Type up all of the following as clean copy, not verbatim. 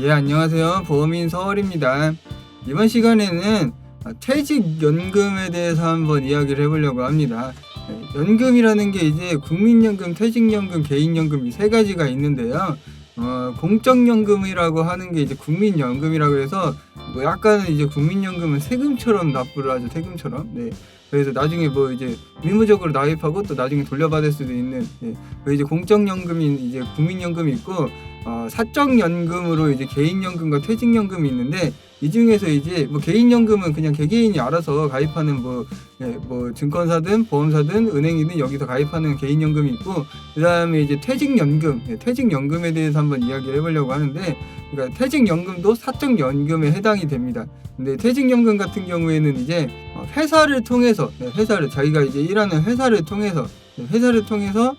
예, 안녕하세요. 보험인 서월입니다. 이번 시간에는 퇴직연금에 대해서 한번 이야기를 해보려고 합니다. 연금이라는 게 이제 국민연금, 퇴직연금, 개인연금 이 세 가지가 있는데요. 공적연금이라고 하는 게 이제 국민연금이라고 해서 뭐 약간은 이제 국민연금은 세금처럼 납부를 하죠. 세금처럼. 네. 그래서 나중에 뭐 이제 의무적으로 납입하고 또 나중에 돌려받을 수도 있는, 그 이제 공적연금이 이제 국민연금이 있고, 사적연금으로 이제 개인연금과 퇴직연금이 있는데, 이 중에서 이제 뭐 개인연금은 그냥 개개인이 알아서 가입하는 뭐 증권사든 보험사든 은행이든 여기서 가입하는 개인연금이 있고, 그 다음에 이제 퇴직연금, 퇴직연금에 대해서 한번 이야기를 해보려고 하는데, 그러니까 퇴직연금도 사적연금에 해당이 됩니다. 근데 퇴직연금 같은 경우에는 이제 회사를 통해서, 회사를 자기가 이제 일하는 회사를 통해서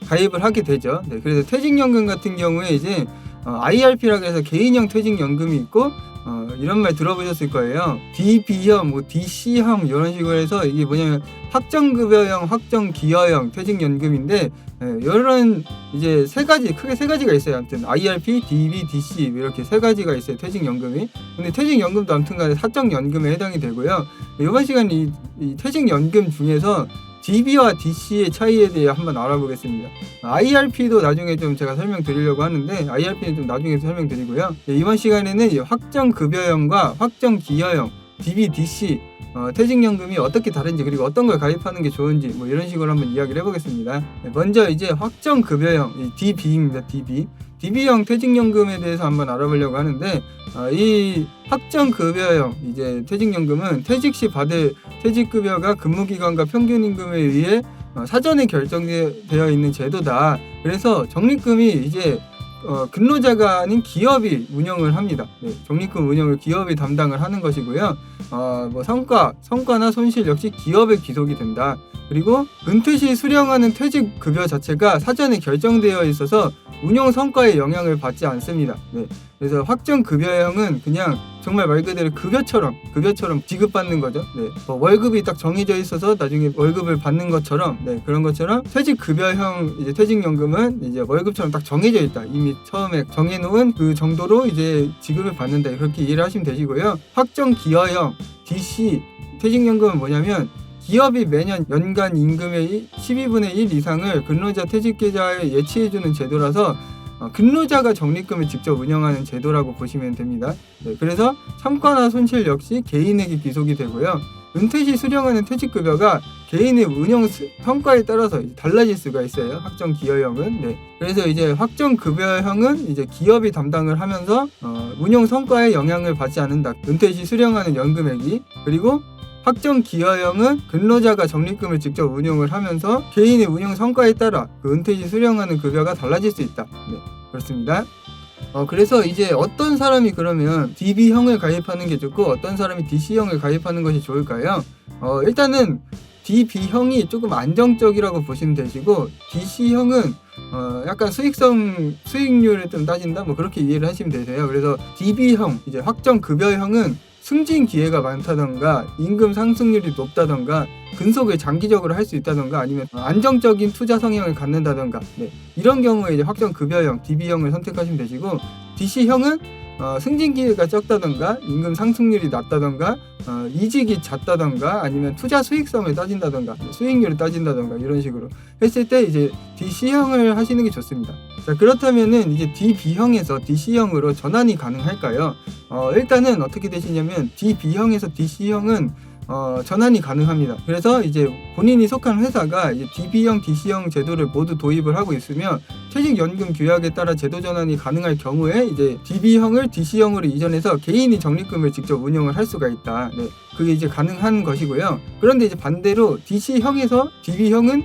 가입을 하게 되죠. 그래서 퇴직연금 같은 경우에 이제 IRP라고 해서 개인형 퇴직연금이 있고, 이런 말 들어보셨을 거예요. DB형, 뭐 DC형 이런 식으로 해서 이게 뭐냐면 확정급여형, 확정기여형 퇴직연금인데, 이런 이제 크게 세 가지가 있어요. 아무튼 IRP, DB, DC 이렇게 세 가지가 있어요. 퇴직연금이. 근데 퇴직연금도 아무튼간에 사적연금에 해당이 되고요. 이번 시간 이 퇴직연금 중에서 DB와 DC의 차이에 대해 한번 알아보겠습니다. IRP도 나중에 좀 제가 설명드리려고 하는데, IRP는 좀 나중에 설명드리고요. 이번 시간에는 확정급여형과 확정기여형, DB, DC 퇴직연금이 어떻게 다른지, 그리고 어떤 걸 가입하는 게 좋은지 뭐 이런 식으로 한번 이야기를 해보겠습니다. 먼저 이제 확정급여형, DB입니다. DB형 퇴직연금에 대해서 한번 알아보려고 하는데, 이 확정급여형 이제 퇴직연금은 퇴직 시 받을 퇴직급여가 근무기간과 평균임금에 의해 사전에 결정되어 있는 제도다. 그래서 적립금이 이제 근로자가 아닌 기업이 운영을 합니다. 적립금 운영을 기업이 담당을 하는 것이고요. 뭐 성과나 손실 역시 기업에 귀속이 된다. 그리고 은퇴 시 수령하는 퇴직급여 자체가 사전에 결정되어 있어서 운영 성과에 영향을 받지 않습니다. 그래서 확정급여형은 그냥 정말 말 그대로 급여처럼 지급받는 거죠. 뭐 월급이 딱 정해져 있어서 나중에 월급을 받는 것처럼, 그런 것처럼 퇴직급여형 이제 퇴직연금은 이제 월급처럼 딱 정해져 있다. 이미 처음에 정해놓은 그 정도로 이제 지급을 받는다. 그렇게 이해를 하시면 되시고요. 확정기여형 DC 퇴직연금은 뭐냐면, 기업이 매년 연간 임금의 12분의 1 이상을 근로자 퇴직계좌에 예치해주는 제도라서 근로자가 적립금을 직접 운영하는 제도라고 보시면 됩니다. 그래서 성과나 손실 역시 개인에게 귀속이 되고요. 은퇴 시 수령하는 퇴직급여가 개인의 운영 성과에 따라서 달라질 수가 있어요. 확정기여형은. 그래서 이제 확정급여형은 이제 기업이 담당을 하면서 운영 성과에 영향을 받지 않는다. 은퇴 시 수령하는 연금액이. 그리고 확정기여형은 근로자가 적립금을 직접 운용을 하면서 개인의 운영 성과에 따라 그 은퇴 시 수령하는 급여가 달라질 수 있다. 그렇습니다. 그래서 이제 어떤 사람이 그러면 DB형을 가입하는 게 좋고 어떤 사람이 DC형을 가입하는 것이 좋을까요? 일단은 DB형이 조금 안정적이라고 보시면 되시고, DC형은 약간 수익률을 좀 따진다, 뭐 그렇게 이해를 하시면 되세요. 그래서 DB형, 이제 확정급여형은 승진 기회가 많다던가, 임금 상승률이 높다던가, 근속을 장기적으로 할 수 있다던가, 아니면 안정적인 투자 성향을 갖는다던가, 이런 경우에 이제 확정급여형, DB형을 선택하시면 되시고, DC형은 승진 기회가 적다던가, 임금 상승률이 낮다던가, 이직이 잦다던가, 아니면 투자 수익성을 따진다던가, 수익률을 따진다던가, 이런 식으로 했을 때 이제 DC형을 하시는 게 좋습니다. 자, 그렇다면은 이제 DB형에서 DC형으로 전환이 가능할까요? 일단은 어떻게 되시냐면, DB형에서 DC형은 전환이 가능합니다. 그래서 이제 본인이 속한 회사가 이제 DB형, DC형 제도를 모두 도입을 하고 있으면 퇴직연금 규약에 따라 제도 전환이 가능할 경우에 이제 DB형을 DC형으로 이전해서 개인이 적립금을 직접 운영을 할 수가 있다. 그게 이제 가능한 것이고요. 그런데 이제 반대로 DC형에서 DB형은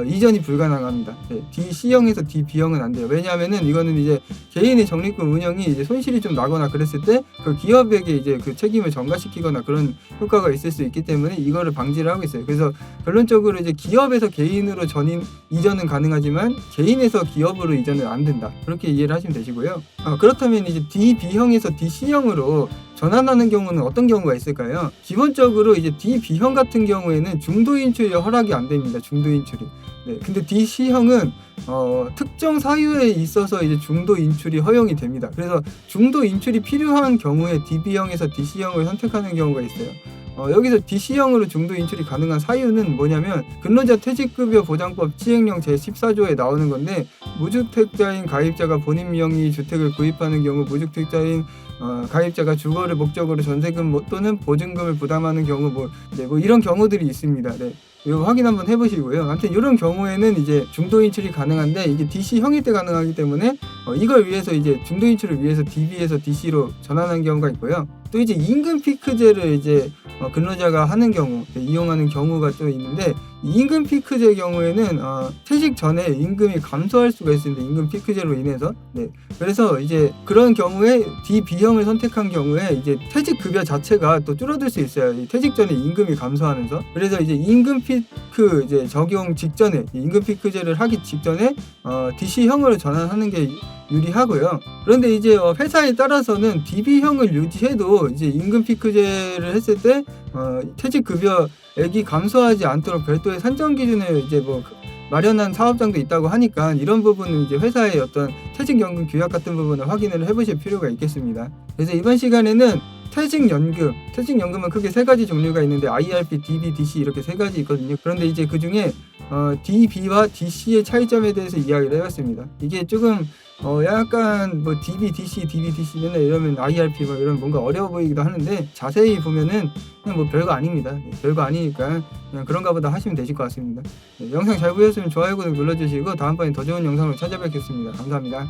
이전이 불가능합니다. DC형에서 DB형은 안 돼요. 왜냐하면은 이거는 이제 개인의 적립금 운영이 이제 손실이 좀 나거나 그랬을 때 그 기업에게 이제 그 책임을 전가시키거나 그런 효과가 있을 수 있기 때문에 이거를 방지를 하고 있어요. 그래서 결론적으로 이제 기업에서 개인으로 이전은 가능하지만 개인에서 기업으로 이전은 안 된다. 그렇게 이해를 하시면 되시고요. 그렇다면 이제 DB형에서 DC형으로 전환하는 경우는 어떤 경우가 있을까요? 기본적으로 이제 DB형 같은 경우에는 중도 인출이 허락이 안 됩니다. 중도 인출이. 네, 근데 DC형은 특정 사유에 있어서 이제 중도 인출이 허용이 됩니다. 그래서 중도 인출이 필요한 경우에 DB형에서 DC형을 선택하는 경우가 있어요. 여기서 DC형으로 중도 인출이 가능한 사유는 뭐냐면 근로자 퇴직급여 보장법 시행령 제14조에 나오는 건데, 무주택자인 가입자가 본인 명의 주택을 구입하는 경우 무주택자인 가입자가 주거를 목적으로 전세금 또는 보증금을 부담하는 경우 네, 이런 경우들이 있습니다. 네. 이거 확인 한번 해보시고요. 아무튼 이런 경우에는 이제 중도 인출이 가능한데, 이게 DC형일 때 가능하기 때문에 이걸 위해서 이제 중도 인출을 위해서 DB에서 DC로 전환한 경우가 있고요. 또 이제 임금 피크제를 이제 근로자가 하는 경우, 이용하는 경우가 또 있는데, 이 임금 피크제 경우에는 퇴직 전에 임금이 감소할 수가 있습니다. 임금 피크제로 인해서. 네. 그래서 이제 그런 경우에 DB형을 선택한 경우에 이제 퇴직 급여 자체가 또 줄어들 수 있어요. 이 퇴직 전에 임금이 감소하면서. 그래서 이제 임금 피크 이제 적용 직전에, 임금 피크제를 하기 직전에 DC형으로 전환하는 게 유리하고요. 그런데 이제 회사에 따라서는 DB형을 유지해도 이제 임금 피크제를 했을 때 퇴직 급여액이 감소하지 않도록 별도의 산정 기준을 이제 마련한 사업장도 있다고 하니까, 이런 부분은 이제 회사의 어떤 퇴직연금 규약 같은 부분을 확인을 해보실 필요가 있겠습니다. 그래서 이번 시간에는 퇴직연금은 크게 세 가지 종류가 있는데 IRP, DB, DC 이렇게 세 가지 있거든요. 그런데 이제 그 중에 DB와 DC의 차이점에 대해서 이야기를 해봤습니다. 이게 조금 약간 DB, DC 맨날 이러면 IRP 이러면 뭔가 어려워 보이기도 하는데, 자세히 보면은 그냥 별거 아닙니다. 네, 별거 아니니까 그냥 그런가 보다 하시면 되실 것 같습니다. 네, 영상 잘 보셨으면 좋아요, 구독 눌러주시고 다음번에 더 좋은 영상으로 찾아뵙겠습니다. 감사합니다.